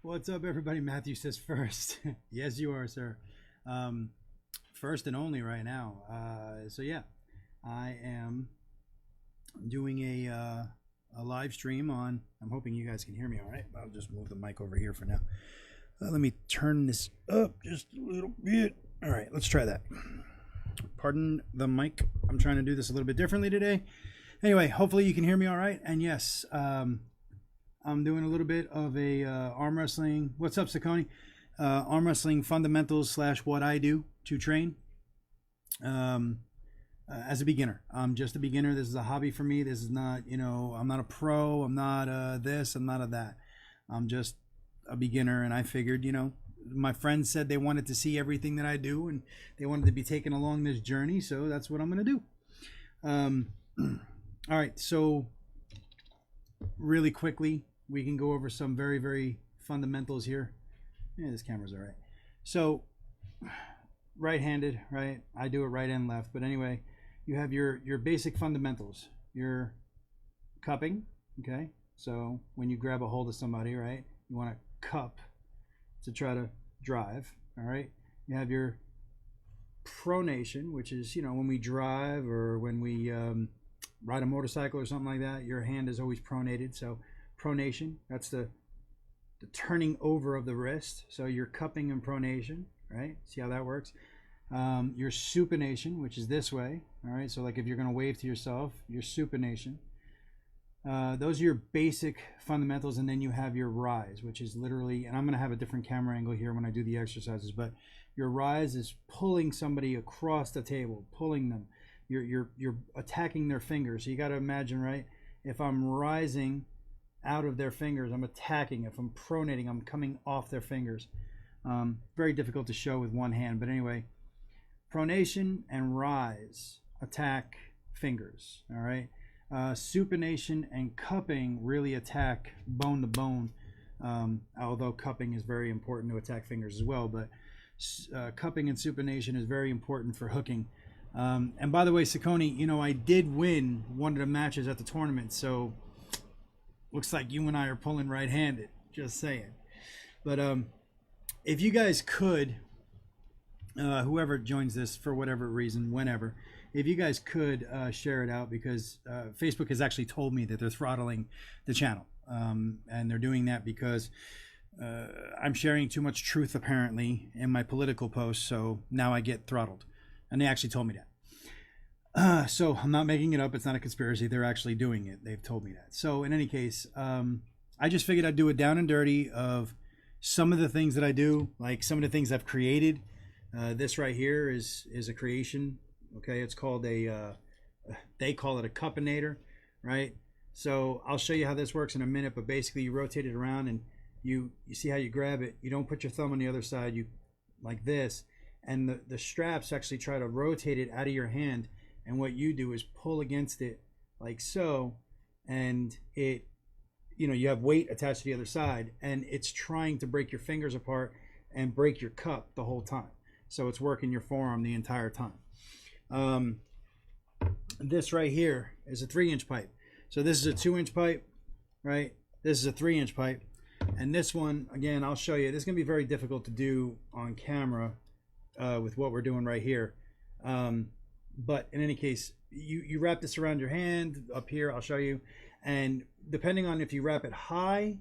What's up, everybody? Matthew says first. Yes, you are, sir. First and only right now. So yeah, I am doing a live stream on. I'm hoping you guys can hear me all right. I'll just move the mic over here for now. Let me turn this up just a little bit. All right, let's try that. Pardon the mic. I'm trying to do this a little bit differently today. Anyway, hopefully you can hear me all right. And yes, I'm doing a little bit of a arm wrestling. What's up, Saccone? Arm wrestling fundamentals / what I do to train as a beginner. I'm just a beginner. This is a hobby for me. This is not, I'm not a pro. I'm not this. I'm not a that. I'm just a beginner. And I figured, my friends said they wanted to see everything that I do and they wanted to be taken along this journey. So that's what I'm going to do. All right. So really quickly, we can go over some very, very fundamentals here. Yeah, this camera's all right. So right-handed, right? I do it right and left. But anyway, you have your basic fundamentals. Your cupping, okay? So when you grab a hold of somebody, right, you want to cup to try to drive, all right? You have your pronation, which is, when we drive or when we ride a motorcycle or something like that, your hand is always pronated. So pronation, that's the turning over of the wrist. So you're cupping and pronation, right? See how that works? Your supination, which is this way, all right? So like if you're going to wave to yourself, your supination. Those are your basic fundamentals, and then you have your rise, which is literally, and I'm going to have a different camera angle here when I do the exercises, but your rise is pulling somebody across the table, pulling them. You're attacking their fingers. So you got to imagine, right? If I'm rising out of their fingers, I'm attacking. If I'm pronating, I'm coming off their fingers. Very difficult to show with one hand, but anyway, pronation and rise, attack fingers, all right? Supination and cupping really attack bone to bone, although cupping is very important to attack fingers as well, but cupping and supination is very important for hooking. And by the way, Saccone, I did win one of the matches at the tournament, so looks like you and I are pulling right-handed, just saying. But if you guys could, whoever joins this for whatever reason, whenever, if you guys could share it out, because Facebook has actually told me that they're throttling the channel. And they're doing that because I'm sharing too much truth, apparently, in my political posts, so now I get throttled. And they actually told me that. So I'm not making it up. It's not a conspiracy. They're actually doing it. They've told me that. So in any case, I just figured I'd do it down and dirty of some of the things that I do, like some of the things I've created. This right here is a creation. Okay, it's called they call it a cuppinator, right? So I'll show you how this works in a minute, but basically you rotate it around and you see how you grab it. You don't put your thumb on the other side, you like this, and the straps actually try to rotate it out of your hand, and what you do is pull against it like so, and it, you have weight attached to the other side, and it's trying to break your fingers apart and break your cup the whole time. So it's working your forearm the entire time. this right here is a 3-inch pipe. So this is a 2-inch pipe, right? This is a 3-inch pipe. And this one, again, I'll show you. This is going to be very difficult to do on camera with what we're doing right here. But in any case, you wrap this around your hand up here. I'll show you. And depending on if you wrap it high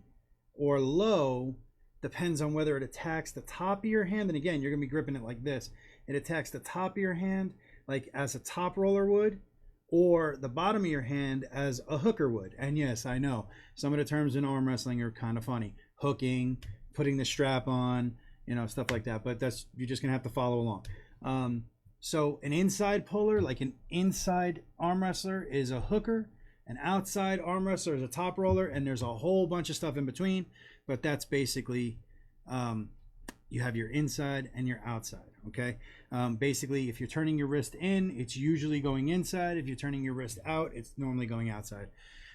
or low, depends on whether it attacks the top of your hand. And again, you're going to be gripping it like this. It attacks the top of your hand like as a top roller would, or the bottom of your hand as a hooker would. And yes, I know some of the terms in arm wrestling are kind of funny. Hooking, putting the strap on, you know, stuff like that. But that's, you're just gonna have to follow along. So an inside puller, like an inside arm wrestler, is a hooker. An outside arm wrestler is a top roller, and there's a whole bunch of stuff in between. But that's basically, you have your inside and your outside. Okay. Basically, if you're turning your wrist in, it's usually going inside. If you're turning your wrist out, it's normally going outside.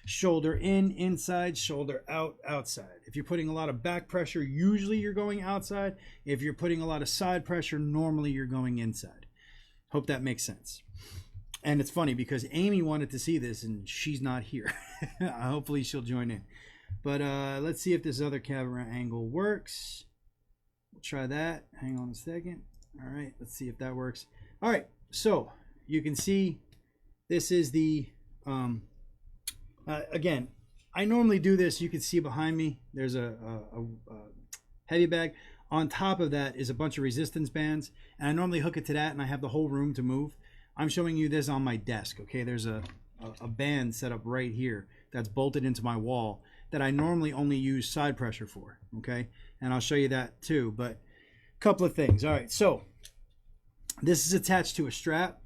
Shoulder in, inside, shoulder out, outside. If you're putting a lot of back pressure, usually you're going outside. If you're putting a lot of side pressure, normally you're going inside. Hope that makes sense. And it's funny because Amy wanted to see this and she's not here. Hopefully she'll join in. But let's see if this other camera angle works. We'll try that. Hang on a second. All right, let's see if that works. All right, so you can see this is the, again, I normally do this. You can see behind me, there's a heavy bag. On top of that is a bunch of resistance bands, and I normally hook it to that, and I have the whole room to move. I'm showing you this on my desk, okay? There's a band set up right here that's bolted into my wall that I normally only use side pressure for, okay? And I'll show you that too, but couple of things. All right, so this is attached to a strap,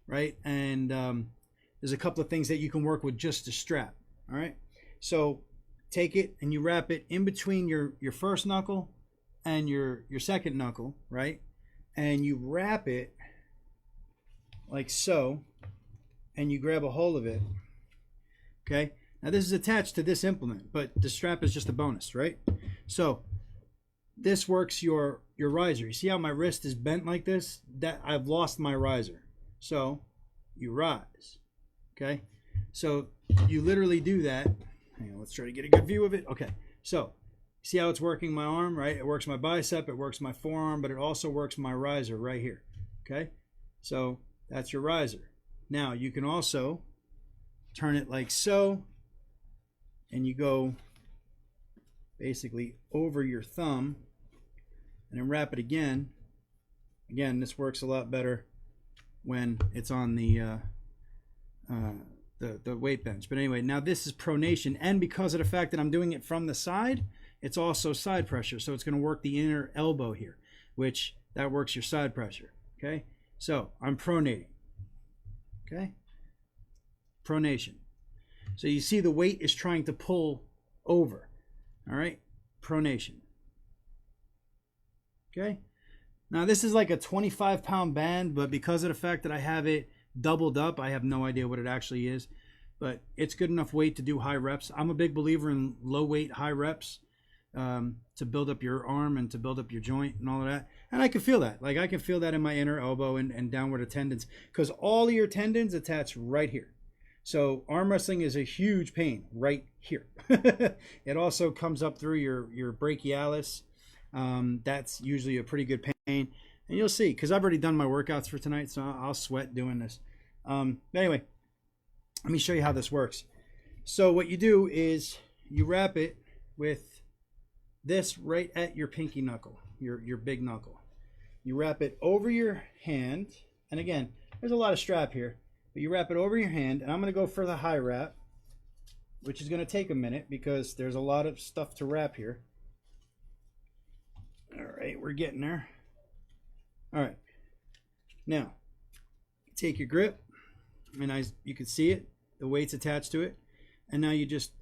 right? And there's a couple of things that you can work with just the strap. All right, so take it and you wrap it in between your first knuckle and your second knuckle, right? And you wrap it like so, and you grab a hold of it. Okay, now this is attached to this implement, but the strap is just a bonus, right? So this works your riser. You see how my wrist is bent like this? That I've lost my riser. So you rise. Okay? So you literally do that. Hang on, let's try to get a good view of it. Okay. So see how it's working my arm, right? It works my bicep, it works my forearm, but it also works my riser right here. Okay? So that's your riser. Now you can also turn it like so, and you go basically over your thumb and then wrap it again. Again, this works a lot better when it's on the weight bench. But anyway, now this is pronation, and because of the fact that I'm doing it from the side, it's also side pressure. So it's going to work the inner elbow here, which that works your side pressure. Okay, so I'm pronating. Okay, pronation. So you see the weight is trying to pull over. All right, pronation. Okay, now this is like a 25-pound band, but because of the fact that I have it doubled up, I have no idea what it actually is, but it's good enough weight to do high reps. I'm a big believer in low weight, high reps to build up your arm and to build up your joint and all of that. And I can feel that. Like I can feel that in my inner elbow and downward of tendons, because all of your tendons attach right here. So arm wrestling is a huge pain right here. It also comes up through your brachialis. That's usually a pretty good pain, and you'll see, because I've already done my workouts for tonight, so I'll sweat doing this. Anyway, let me show you how this works. So what you do is you wrap it with this right at your pinky knuckle, your big knuckle. You wrap it over your hand, and again, there's a lot of strap here, but you wrap it over your hand, and I'm going to go for the high wrap, which is going to take a minute because there's a lot of stuff to wrap here. All right, we're getting there. All right, now take your grip, and you can see it, the weight's attached to it, and now you just,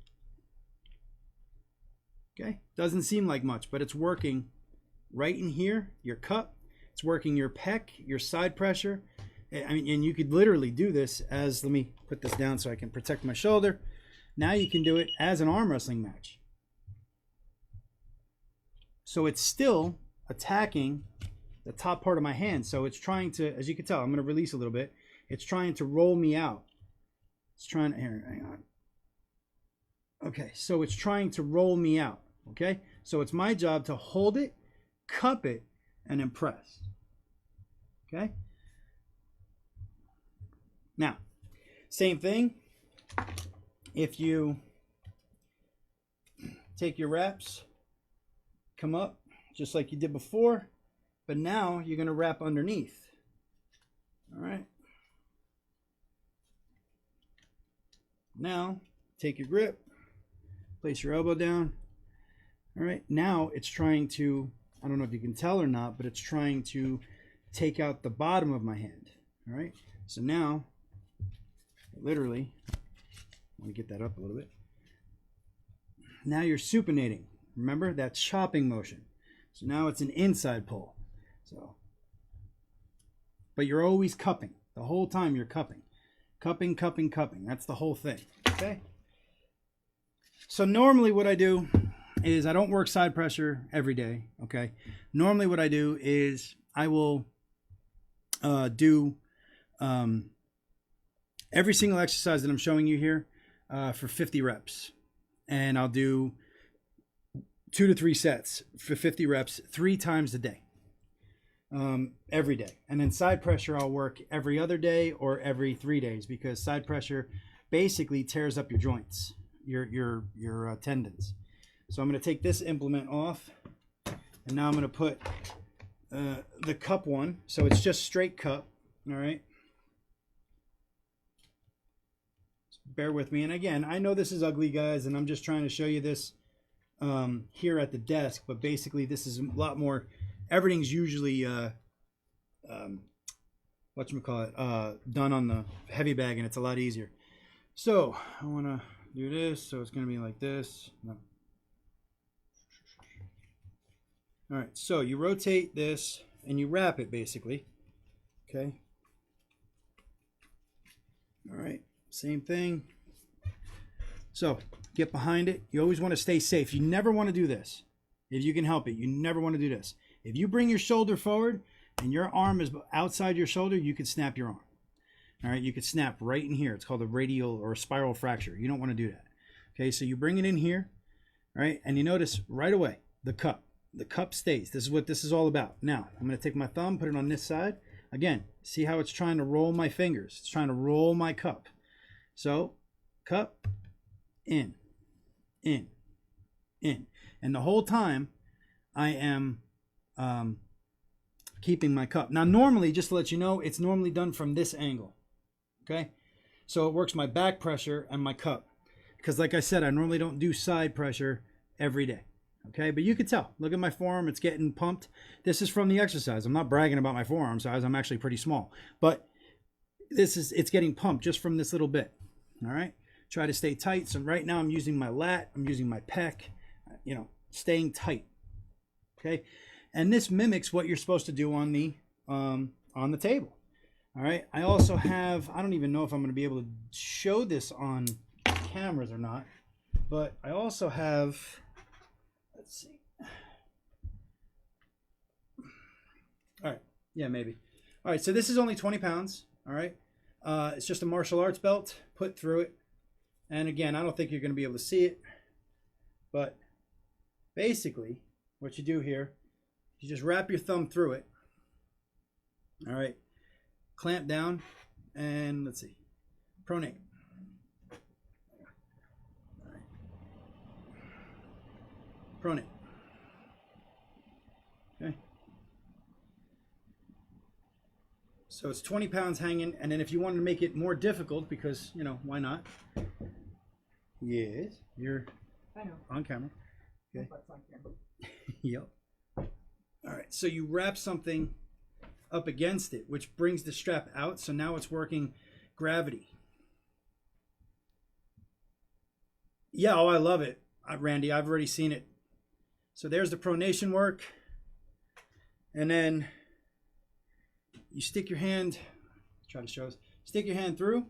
okay, doesn't seem like much, but it's working right in here, your cup, it's working your pec, your side pressure. I mean, and you could literally do this as, let me put this down so I can protect my shoulder. Now you can do it as an arm wrestling match. So it's still attacking the top part of my hand. So it's trying to, as you can tell, I'm going to release a little bit. It's trying to roll me out. It's trying to, here, hang on. Okay, so it's trying to roll me out. Okay, so it's my job to hold it, cup it, and then press. Okay. Now, same thing. If you take your wraps, come up just like you did before, but now you're going to wrap underneath. All right. Now, take your grip, place your elbow down. All right. Now it's trying to, I don't know if you can tell or not, but it's trying to take out the bottom of my hand. All right. So now, literally, I want to get that up a little bit. Now you're supinating. Remember that chopping motion. So now it's an inside pull. So, but you're always cupping. The whole time you're cupping. Cupping, cupping, cupping. That's the whole thing. Okay? So normally what I do is I don't work side pressure every day. Okay? Normally what I do is I will do every single exercise that I'm showing you here for 50 reps. And I'll do 2 to 3 sets for 50 reps 3 times a day. Every day. And then side pressure I'll work every other day or every 3 days, because side pressure basically tears up your joints, your tendons. So I'm going to take this implement off, and now I'm going to put the cup one. So it's just straight cup. All right. Bear with me. And again, I know this is ugly, guys, and I'm just trying to show you this here at the desk, but basically this is a lot more. Everything's usually whatchamacallit, done on the heavy bag, and it's a lot easier. So I want to do this, so it's going to be like this. No. All right, so you rotate this and you wrap it basically. Okay. All right, same thing. So get behind it. You always want to stay safe. You never want to do this. If you can help it, you never want to do this. If you bring your shoulder forward and your arm is outside your shoulder, you could snap your arm. All right, you could snap right in here. It's called a radial or a spiral fracture. You don't want to do that. Okay, so you bring it in here, right? And you notice right away the cup. The cup stays. This is what this is all about. Now, I'm going to take my thumb, put it on this side. Again, see how it's trying to roll my fingers. It's trying to roll my cup. So, cup, in, in, in. And the whole time, I am keeping my cup. Now, normally, just to let you know, it's normally done from this angle. Okay? So, it works my back pressure and my cup. Because like I said, I normally don't do side pressure every day. Okay, but you can tell. Look at my forearm. It's getting pumped. This is from the exercise. I'm not bragging about my forearm size. I'm actually pretty small. But it's getting pumped just from this little bit. All right? Try to stay tight. So right now I'm using my lat. I'm using my pec. You know, staying tight. Okay? And this mimics what you're supposed to do on the table. All right? I also have, I don't even know if I'm going to be able to show this on cameras or not, but I also have, let's see. All right. Yeah, maybe. All right. So this is only 20 pounds. All right. It's just a martial arts belt put through it. And again, I don't think you're going to be able to see it, but basically what you do here, you just wrap your thumb through it. All right. Clamp down and let's see. Pronate. All right. Pronate. Okay. So it's 20 pounds hanging, and then if you wanted to make it more difficult, because, you know, why not? Yes, you're on camera. Okay. Yep. All right, so you wrap something up against it, which brings the strap out, so now it's working gravity. Yeah, oh, I love it, Randy. I've already seen it. So there's the pronation work, and then you stick your hand, try to show us, stick your hand through,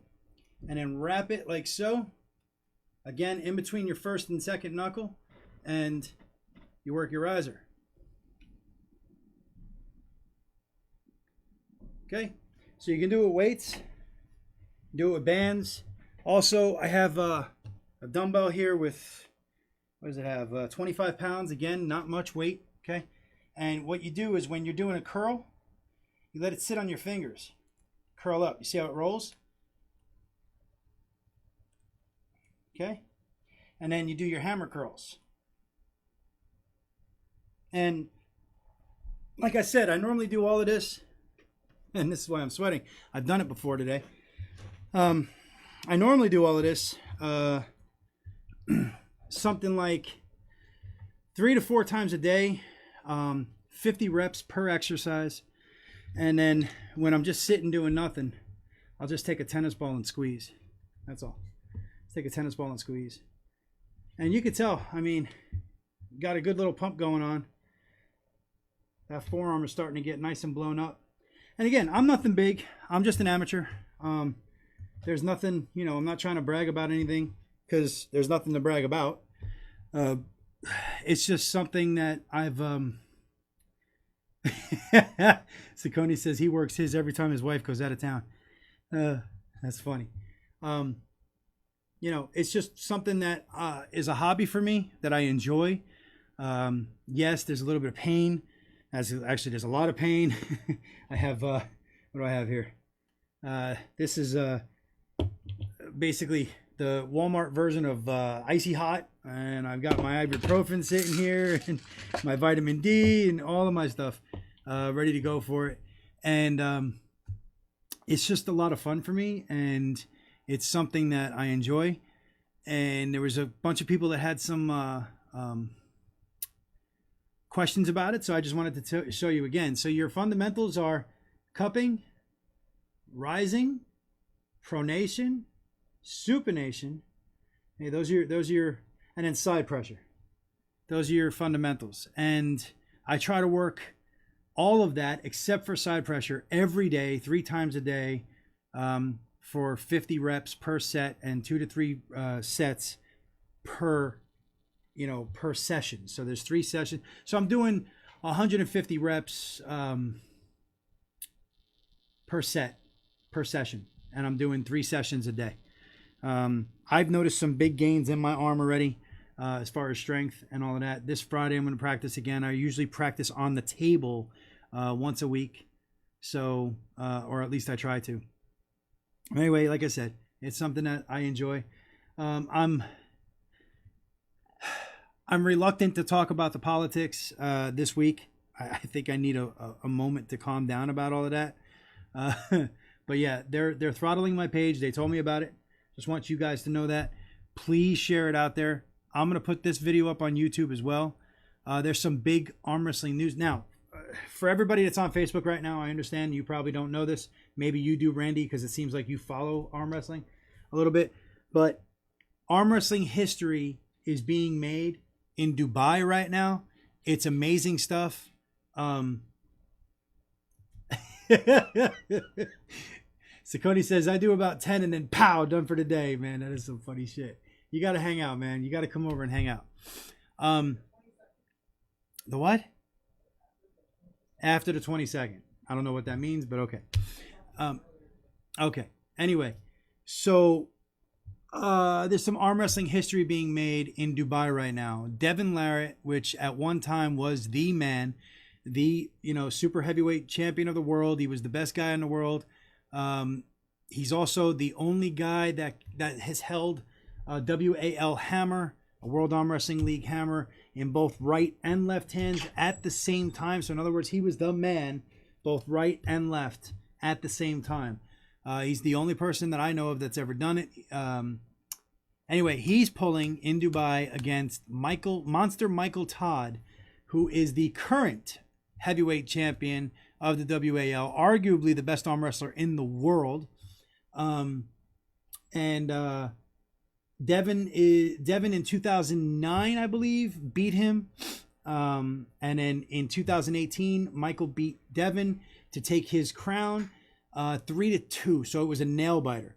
and then wrap it like so. Again, in between your first and second knuckle, and you work your riser. Okay, so you can do it with weights, do it with bands, Also, I have a dumbbell here with, what does it have? 25 pounds. Again, not much weight. Okay. And what you do is when you're doing a curl, you let it sit on your fingers. Curl up. You see how it rolls? Okay. And then you do your hammer curls. And like I said, I normally do all of this, and this is why I'm sweating. I've done it before today. I normally do all of this something like 3 to 4 times a day, 50 reps per exercise. And then when I'm just sitting doing nothing, I'll just take a tennis ball and squeeze. That's all. Take a tennis ball and squeeze. And you could tell, I mean, got a good little pump going on. That forearm is starting to get nice and blown up. And again, I'm nothing big. I'm just an amateur. There's nothing, you know, I'm not trying to brag about anything because there's nothing to brag about. It's just something that I've, Saccone says he works his every time his wife goes out of town. That's funny. You know, it's just something that is a hobby for me that I enjoy. Yes, there's a little bit of pain. Actually, there's a lot of pain. I have, what do I have here? This is basically the Walmart version of Icy Hot. And I've got my ibuprofen sitting here and my vitamin D and all of my stuff ready to go for it. And it's just a lot of fun for me. And it's something that I enjoy. And there was a bunch of people that had some questions about it, so I just wanted to show you again. So your fundamentals are cupping, rising, pronation, supination. Hey, those are your, and then side pressure. Those are your fundamentals. And I try to work all of that except for side pressure every day, 3 times a day, for 50 reps per set and 2 to 3 sets per session. So there's 3 sessions. So I'm doing 150 reps per session, and I'm doing 3 sessions a day. I've noticed some big gains in my arm already as far as strength and all of that. This Friday I'm going to practice again. I usually practice on the table once a week, so or at least I try to. Anyway, like I said, it's something that I enjoy. I'm reluctant to talk about the politics this week. I think I need a moment to calm down about all of that. But yeah, they're throttling my page. They told me about it. Just want you guys to know that. Please share it out there. I'm going to put this video up on YouTube as well. There's some big arm wrestling news. Now, for everybody that's on Facebook right now, I understand you probably don't know this. Maybe you do, Randy, because it seems like you follow arm wrestling a little bit. But arm wrestling history is being made in Dubai right now. It's amazing stuff. Saccone says, I do about 10 and then pow, done for the day, man. That is some funny shit. You got to hang out, man. You got to come over and hang out. The what? After the 22nd. I don't know what that means, but okay. Okay. Anyway, so there's some arm wrestling history being made in Dubai right now. Devon Larratt, which at one time was the man, the super heavyweight champion of the world. He was the best guy in the world. He's also the only guy that has held a WAL hammer, a World Arm Wrestling League hammer, in both right and left hands at the same time. So in other words, he was the man, both right and left at the same time. He's the only person that I know of that's ever done it. Anyway, he's pulling in Dubai against Monster Michael Todd, who is the current heavyweight champion of the WAL, arguably the best arm wrestler in the world. Devon in 2009, I believe, beat him. And then in 2018, Michael beat Devon to take his crown 3-2. So it was a nail biter.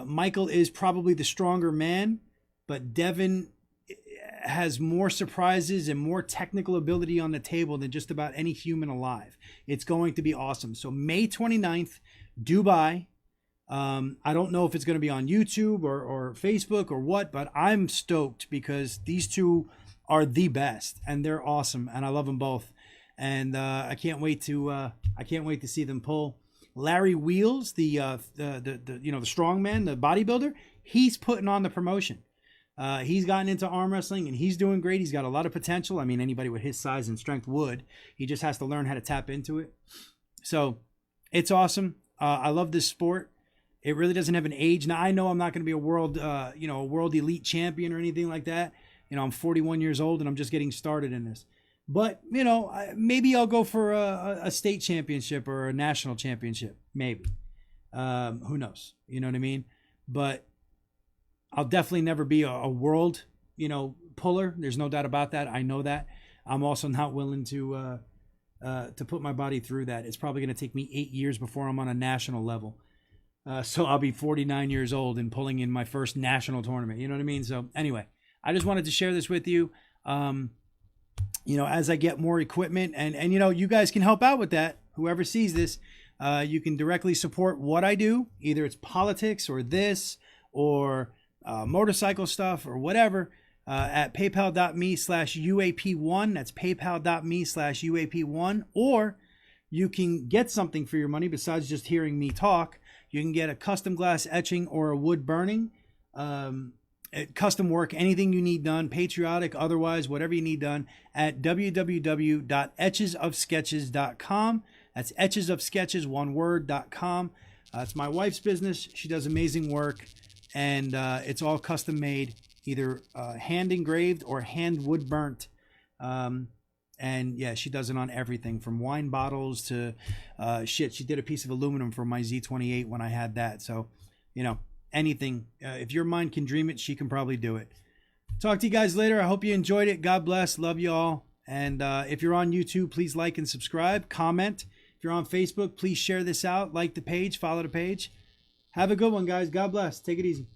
Michael is probably the stronger man, but Devon has more surprises and more technical ability on the table than just about any human alive. It's going to be awesome. So May 29th, Dubai. I don't know if it's going to be on YouTube or Facebook or what, but I'm stoked because these two are the best and they're awesome and I love them both. And I can't wait to see them pull. Larry Wheels, the strongman, the bodybuilder, he's putting on the promotion. He's gotten into arm wrestling and he's doing great. He's got a lot of potential. I mean, anybody with his size and strength would. He just has to learn how to tap into it. So it's awesome. I love this sport. It really doesn't have an age. Now, I know I'm not going to be a world elite champion or anything like that. I'm 41 years old and I'm just getting started in this. But, maybe I'll go for a state championship or a national championship. Maybe. Who knows? You know what I mean? But I'll definitely never be a world, puller. There's no doubt about that. I know that. I'm also not willing to put my body through that. It's probably going to take me 8 years before I'm on a national level. So I'll be 49 years old and pulling in my first national tournament. You know what I mean? So anyway, I just wanted to share this with you. As I get more equipment and you guys can help out with that. Whoever sees this, you can directly support what I do. Either it's politics or this or motorcycle stuff or whatever at paypal.me/UAP1. That's paypal.me/UAP1. Or you can get something for your money besides just hearing me talk. You can get a custom glass etching or a wood burning, custom work, anything you need done, patriotic, otherwise, whatever you need done at www.etchesofsketches.com. That's etchesofsketches, one word.com. It's my wife's business. She does amazing work, and it's all custom made, either hand engraved or hand wood burnt. And yeah, she does it on everything from wine bottles to she did a piece of aluminum for my Z28 when I had that. So, anything. If your mind can dream it, she can probably do it. Talk to you guys later. I hope you enjoyed it. God bless. Love you all. And if you're on YouTube, please like and subscribe. Comment. If you're on Facebook, please share this out. Like the page. Follow the page. Have a good one, guys. God bless. Take it easy.